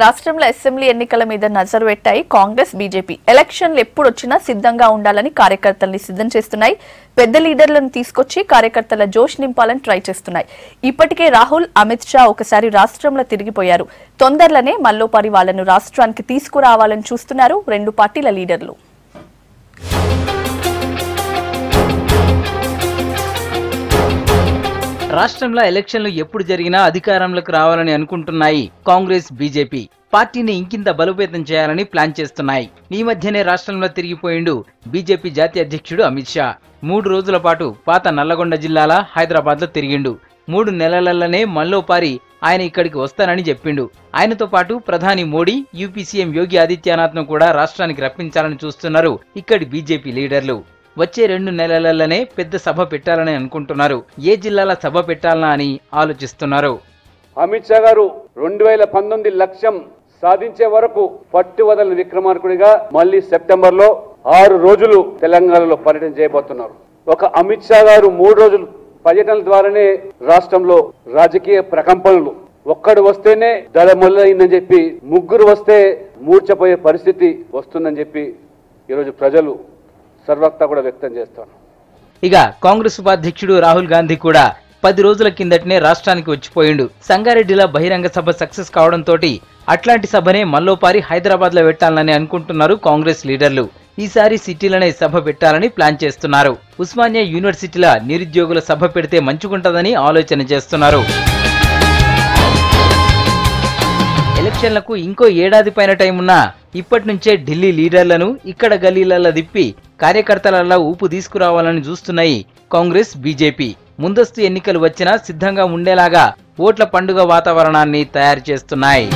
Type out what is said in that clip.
రాష్ట్రంలో అసెంబ్లీ ఎన్నికల మీద నజరు పెట్టాయి కాంగ్రెస్ బీజేపీ. ఎలక్షన్లు ఎప్పుడు వచ్చినా సిద్ధంగా ఉండాలని కార్యకర్తల్ని సిద్ధం చేస్తున్నాయి. పెద్ద లీడర్లను తీసుకొచ్చి కార్యకర్తల జోష్ నింపాలని ట్రై చేస్తున్నాయి. ఇప్పటికే రాహుల్, అమిత్ షా ఒకసారి రాష్ట్రంలో తిరిగిపోయారు. తొందరలోనే మల్లోపారి వాళ్లను రాష్ట్రానికి తీసుకురావాలని చూస్తున్నారు రెండు పార్టీల లీడర్లు. రాష్ట్రంలో ఎలక్షన్లు ఎప్పుడు జరిగినా అధికారంలోకి రావాలని అనుకుంటున్నాయి కాంగ్రెస్ బీజేపీ. పార్టీని ఇంకింత బలోపేతం చేయాలని ప్లాన్ చేస్తున్నాయి. ఈ మధ్యనే రాష్ట్రంలో తిరిగిపోయిండు బీజేపీ జాతీయ అధ్యక్షుడు అమిత్ షా. 3 రోజుల పాటు పాత నల్లగొండ జిల్లాల హైదరాబాద్ లో తిరిగిండు. 3 నెలలలోనే మల్లోపారి ఆయన ఇక్కడికి వస్తానని చెప్పిండు. ఆయనతో పాటు ప్రధాని మోడీ, యూపీ సీఎం యోగి ఆదిత్యనాథ్ ను కూడా రాష్ట్రానికి రప్పించాలని చూస్తున్నారు ఇక్కడి బీజేపీ లీడర్లు. వచ్చే 2 నెలలలోనే పెద్ద సభ పెట్టాలని అనుకుంటున్నారు. ఏ జిల్లాల సభ పెట్టాలనా అని ఆలోచిస్తున్నారు. అమిత్ షా గారు 2019 లక్ష్యం సాధించే వరకు పట్టువదలని విక్రమార్కుడిగా మళ్ళీ సెప్టెంబర్ లో 6 రోజులు తెలంగాణలో పర్యటన చేయబోతున్నారు. ఒక అమిత్ షా గారు 3 రోజులు పర్యటనల ద్వారానే రాష్ట్రంలో రాజకీయ ప్రకంపనలు, ఒక్కడు వస్తేనే దడ మొదలైందని చెప్పి 3 వస్తే మూర్చపోయే పరిస్థితి వస్తుందని చెప్పి ఈరోజు ప్రజలు సర్వత్రా కూడా వ్యక్తం చేస్తాను. ఇక కాంగ్రెస్ ఉపాధ్యక్షుడు రాహుల్ గాంధీ కూడా 10 రోజుల కిందటనే రాష్ట్రానికి వచ్చిపోయిండు. సంగారెడ్డిలో బహిరంగ సభ సక్సెస్ కావడంతో అట్లాంటి సభనే మల్లోపారి హైదరాబాద్ లో పెట్టాలని అనుకుంటున్నారు కాంగ్రెస్ లీడర్లు. ఈసారి సిటీలోనే సభ పెట్టాలని ప్లాన్ చేస్తున్నారు. ఉస్మానియా యూనివర్సిటీలో నిరుద్యోగుల సభ పెడితే మంచిగుంటదని ఆలోచన చేస్తున్నారు. ఎలక్షన్లకు ఇంకో ఏడాది పైన టైం ఉన్నా ఇప్పటి నుంచే ఢిల్లీ లీడర్లను ఇక్కడ గల్లీలలో దిప్పి కార్యకర్తలలో ఊపు తీసుకురావాలని చూస్తున్నాయి కాంగ్రెస్ బీజేపీ. ముందస్తు ఎన్నికలు వచ్చినా సిద్ధంగా ఉండేలాగా ఓట్ల పండుగ వాతావరణాన్ని తయారు చేస్తున్నాయి.